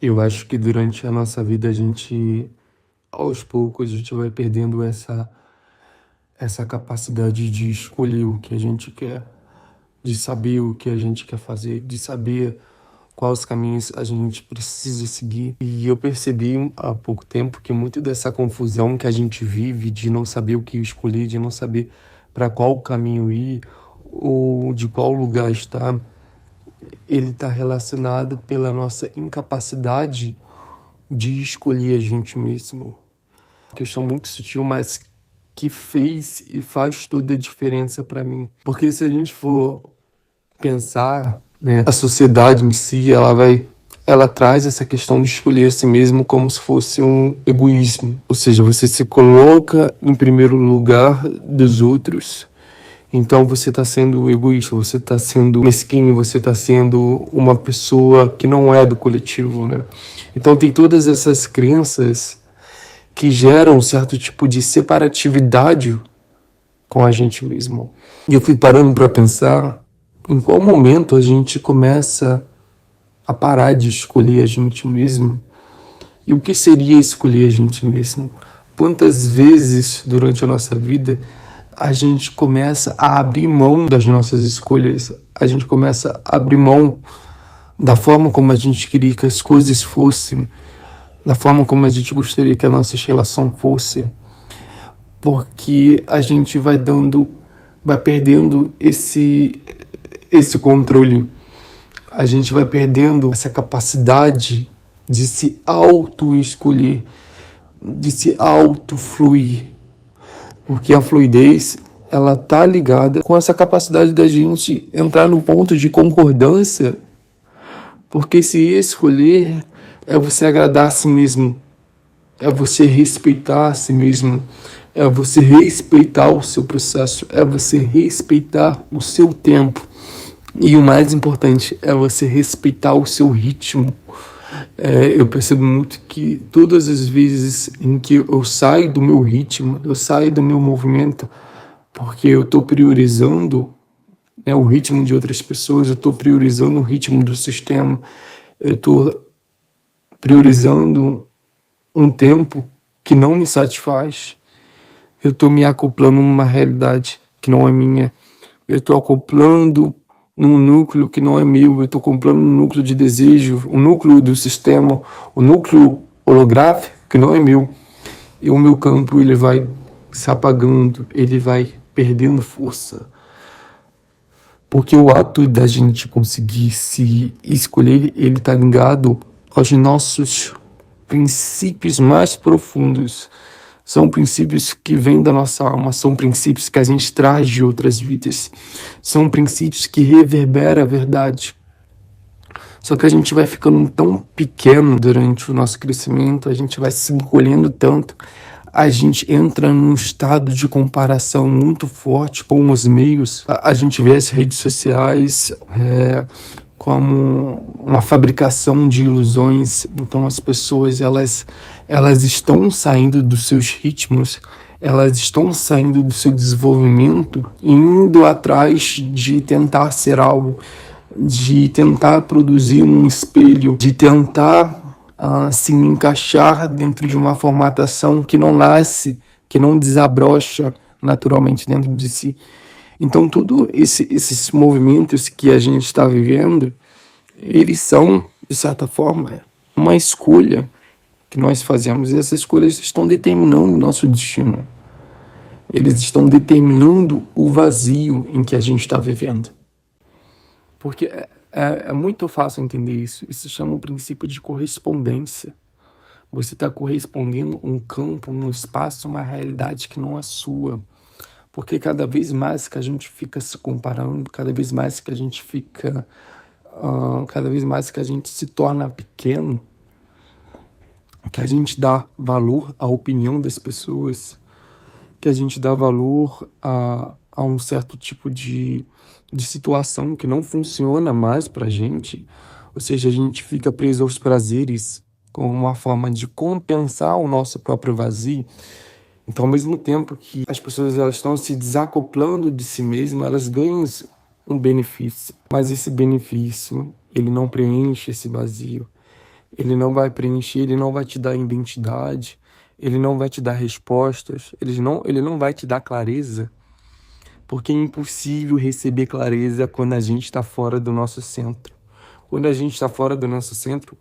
Eu acho que durante a nossa vida aos poucos, a gente vai perdendo essa capacidade de escolher o que a gente quer, de saber o que a gente quer fazer, de saber quais caminhos a gente precisa seguir. E eu percebi há pouco tempo que muito dessa confusão que a gente vive de não saber o que escolher, de não saber para qual caminho ir ou de qual lugar estar, ele está relacionado pela nossa incapacidade de escolher a gente mesmo. Questão muito sutil, mas que fez e faz toda a diferença para mim. Porque se a gente for pensar, né, a sociedade em si, ela traz essa questão de escolher a si mesmo como se fosse um egoísmo. Ou seja, você se coloca em primeiro lugar dos outros. Então você está sendo egoísta, você está sendo mesquinho, você está sendo uma pessoa que não é do coletivo, né? Então tem todas essas crenças que geram um certo tipo de separatividade com a gente mesmo. E eu fui parando para pensar em qual momento a gente começa a parar de escolher a gente mesmo. E o que seria escolher a gente mesmo? Quantas vezes durante a nossa vida a gente começa a abrir mão das nossas escolhas, a gente começa a abrir mão da forma como a gente queria que as coisas fossem, da forma como a gente gostaria que a nossa relação fosse, porque a gente vai perdendo esse controle, a gente vai perdendo essa capacidade de se auto-escolher, de se auto-fluir, porque a fluidez, ela tá ligada com essa capacidade da gente entrar no ponto de concordância, porque se escolher é você agradar a si mesmo, é você respeitar a si mesmo, é você respeitar o seu processo, é você respeitar o seu tempo. E o mais importante é você respeitar o seu ritmo. Eu percebo muito que todas as vezes em que eu saio do meu ritmo, eu saio do meu movimento, porque eu estou priorizando, né, o ritmo de outras pessoas, eu estou priorizando o ritmo do sistema, eu estou priorizando um tempo que não me satisfaz, eu estou me acoplando numa realidade que não é minha, eu estou acoplando num núcleo que não é meu, eu estou acoplando um núcleo de desejo, o núcleo do sistema, o núcleo holográfico que não é meu, e o meu campo ele vai se apagando, ele vai perdendo força. Porque o ato da gente conseguir se escolher, ele está ligado aos nossos princípios mais profundos. São princípios que vêm da nossa alma, são princípios que a gente traz de outras vidas. São princípios que reverberam a verdade. Só que a gente vai ficando tão pequeno durante o nosso crescimento, a gente vai se encolhendo tanto, a gente entra num estado de comparação muito forte com os meios. A gente vê as redes sociais como uma fabricação de ilusões. Então as pessoas elas estão saindo dos seus ritmos, elas estão saindo do seu desenvolvimento, indo atrás de tentar ser algo, de tentar produzir um espelho, de tentar se encaixar dentro de uma formatação que não nasce, que não desabrocha naturalmente dentro de si. Então, todos esses movimentos que a gente está vivendo, eles são, de certa forma, uma escolha que nós fazemos. E essas escolhas estão determinando o nosso destino. Eles estão determinando o vazio em que a gente está vivendo. Porque é muito fácil entender isso. Isso se chama o princípio de correspondência. Você está correspondendo um campo, um espaço, uma realidade que não é sua. Porque cada vez mais que a gente fica se comparando, cada vez mais que a gente fica... cada vez mais que a gente se torna pequeno, que a gente dá valor à opinião das pessoas, que a gente dá valor a um certo tipo de situação que não funciona mais pra gente, ou seja, a gente fica preso aos prazeres como uma forma de compensar o nosso próprio vazio. Então, ao mesmo tempo que as pessoas elas estão se desacoplando de si mesmas, elas ganham um benefício, mas esse benefício ele não preenche esse vazio. ele não vai preencher, ele não vai te dar identidade, ele não vai te dar respostas, ele não vai te dar clareza, porque é impossível receber clareza quando a gente está fora do nosso centro. Quando a gente está fora do nosso centro,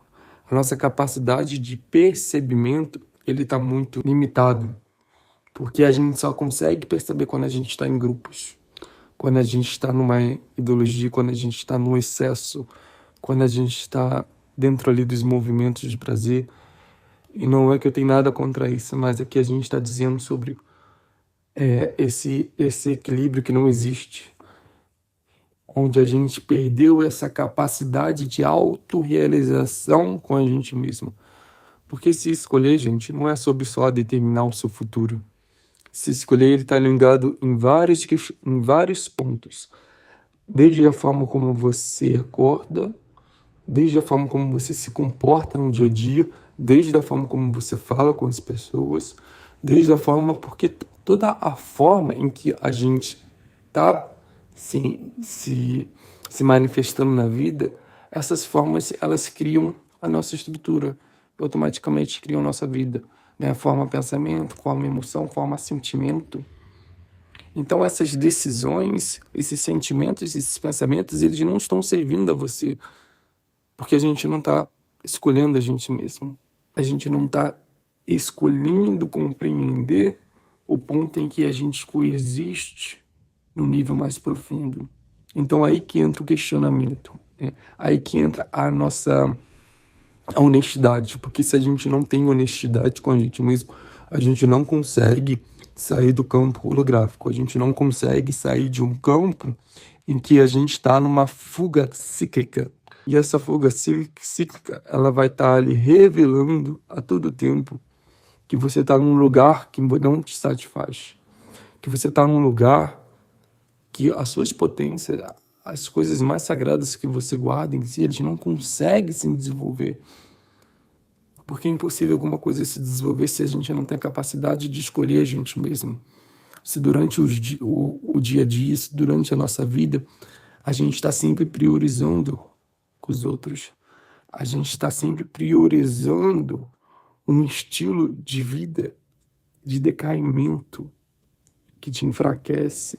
a nossa capacidade de percebimento ele está muito limitado, porque a gente só consegue perceber quando a gente está em grupos, quando a gente está numa ideologia, quando a gente está no excesso, quando a gente está dentro ali dos movimentos de prazer. E não é que eu tenho nada contra isso, mas é que a gente está dizendo sobre esse equilíbrio que não existe, onde a gente perdeu essa capacidade de autorrealização com a gente mesmo. Porque se escolher, gente, não é sobre só determinar o seu futuro. Se escolher, ele está ligado em vários pontos. Desde a forma como você acorda, desde a forma como você se comporta no dia a dia, desde a forma como você fala com as pessoas, desde a forma, porque toda a forma em que a gente está se manifestando na vida, essas formas, elas criam a nossa estrutura, automaticamente criam a nossa vida, né? Forma pensamento, forma emoção, forma sentimento. Então essas decisões, esses sentimentos, esses pensamentos, eles não estão servindo a você, porque a gente não está escolhendo a gente mesmo. A gente não está escolhendo compreender o ponto em que a gente coexiste no nível mais profundo. Então aí que entra o questionamento, né? Aí que entra a honestidade, porque se a gente não tem honestidade com a gente mesmo, a gente não consegue sair do campo holográfico, a gente não consegue sair de um campo em que a gente está numa fuga psíquica. E essa fuga psíquica, ela vai estar ali revelando a todo tempo que você está num lugar que não te satisfaz, que você está num lugar que as suas potências, as coisas mais sagradas que você guarda em si, eles não conseguem se desenvolver. Porque é impossível alguma coisa se desenvolver se a gente não tem a capacidade de escolher a gente mesmo. Se durante o dia a dia, se durante a nossa vida, a gente está sempre priorizando os outros. A gente está sempre priorizando um estilo de vida de decaimento que te enfraquece,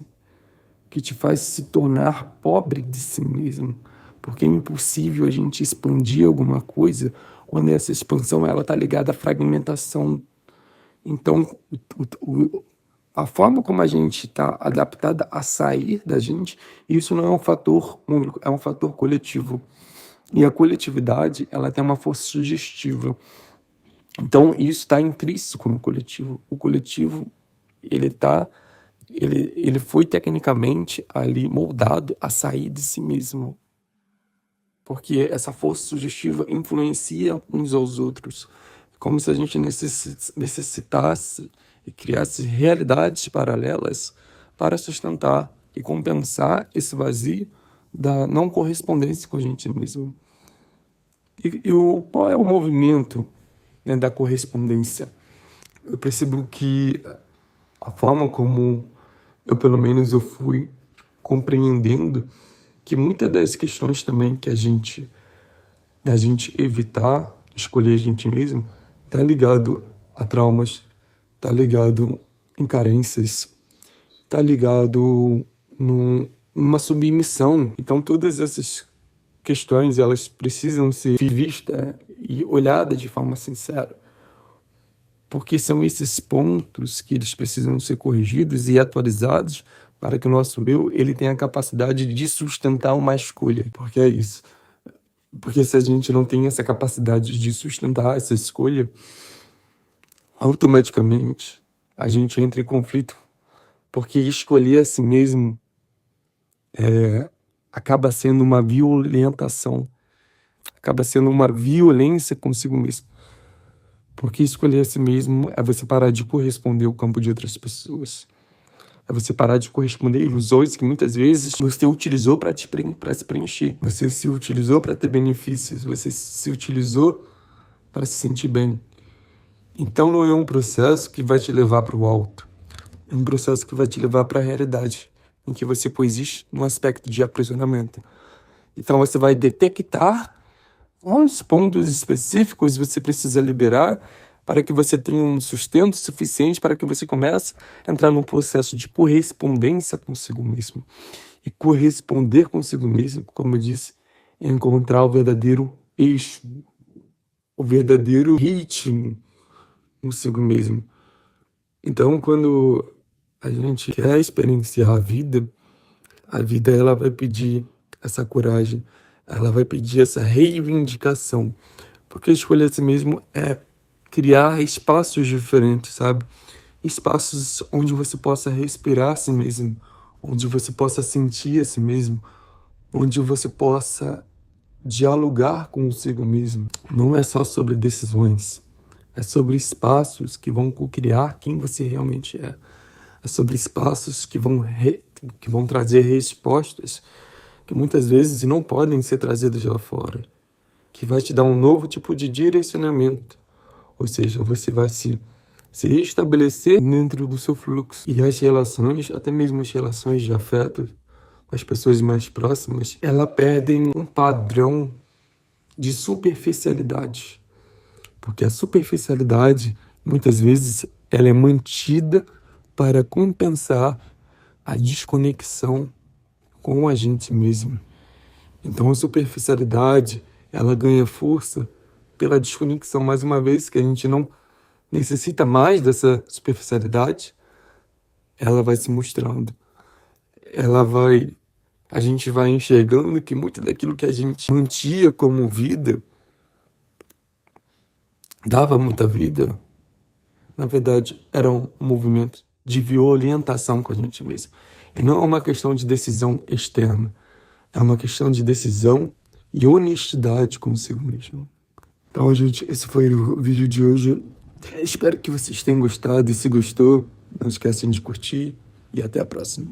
que te faz se tornar pobre de si mesmo. Porque é impossível a gente expandir alguma coisa quando essa expansão ela está ligada à fragmentação. Então, a forma como a gente está adaptada a sair da gente, isso não é um fator único, é um fator coletivo. E a coletividade, ela tem uma força sugestiva. Então, isso está intrínseco no coletivo. O coletivo, ele foi tecnicamente ali moldado a sair de si mesmo. Porque essa força sugestiva influencia uns aos outros. Como se a gente necessitasse e criasse realidades paralelas para sustentar e compensar esse vazio da não correspondência com a gente mesmo. Qual é o movimento, né, da correspondência? Eu percebo que a forma como pelo menos eu fui compreendendo que muitas das questões também que a gente evitar escolher a gente mesmo tá ligado a traumas, tá ligado em carências, tá ligado numa submissão. Então todas essas questões, elas precisam ser vistas e olhadas de forma sincera, porque são esses pontos que eles precisam ser corrigidos e atualizados para que o nosso eu ele tenha a capacidade de sustentar uma escolha, porque é isso. Porque se a gente não tem essa capacidade de sustentar essa escolha, automaticamente a gente entra em conflito, porque escolher a si mesmo acaba sendo uma violentação, acaba sendo uma violência consigo mesmo. Porque escolher a si mesmo é você parar de corresponder ao campo de outras pessoas. É você parar de corresponder a ilusões que muitas vezes você utilizou para se preencher. Você se utilizou para ter benefícios. Você se utilizou para se sentir bem. Então não é um processo que vai te levar para o alto. É um processo que vai te levar para a realidade, em que você coexiste num aspecto de aprisionamento. Então você vai detectar quais pontos específicos você precisa liberar para que você tenha um sustento suficiente para que você comece a entrar num processo de correspondência consigo mesmo. E corresponder consigo mesmo, como eu disse, é encontrar o verdadeiro eixo, o verdadeiro ritmo consigo mesmo. Então, quando a gente quer experienciar a vida ela vai pedir essa coragem, ela vai pedir essa reivindicação, porque escolher a si mesmo é criar espaços diferentes, sabe? Espaços onde você possa respirar a si mesmo, onde você possa sentir a si mesmo, onde você possa dialogar consigo mesmo. Não é só sobre decisões, é sobre espaços que vão criar quem você realmente é. É sobre espaços que vão trazer respostas que muitas vezes não podem ser trazidas lá fora, que vai te dar um novo tipo de direcionamento. Ou seja, você vai se estabelecer dentro do seu fluxo. E as relações, até mesmo as relações de afeto, as pessoas mais próximas, elas perdem um padrão de superficialidade. Porque a superficialidade, muitas vezes, ela é mantida para compensar a desconexão com a gente mesmo. Então a superficialidade, ela ganha força pela desconexão, mais uma vez que a gente não necessita mais dessa superficialidade, ela vai se mostrando. A gente vai enxergando que muito daquilo que a gente mantia como vida, dava muita vida, na verdade era um movimento de violentação com a gente mesmo. E não é uma questão de decisão externa, é uma questão de decisão e honestidade consigo mesmo. Então, gente, esse foi o vídeo de hoje. Espero que vocês tenham gostado, e se gostou, não esquecem de curtir e até a próxima.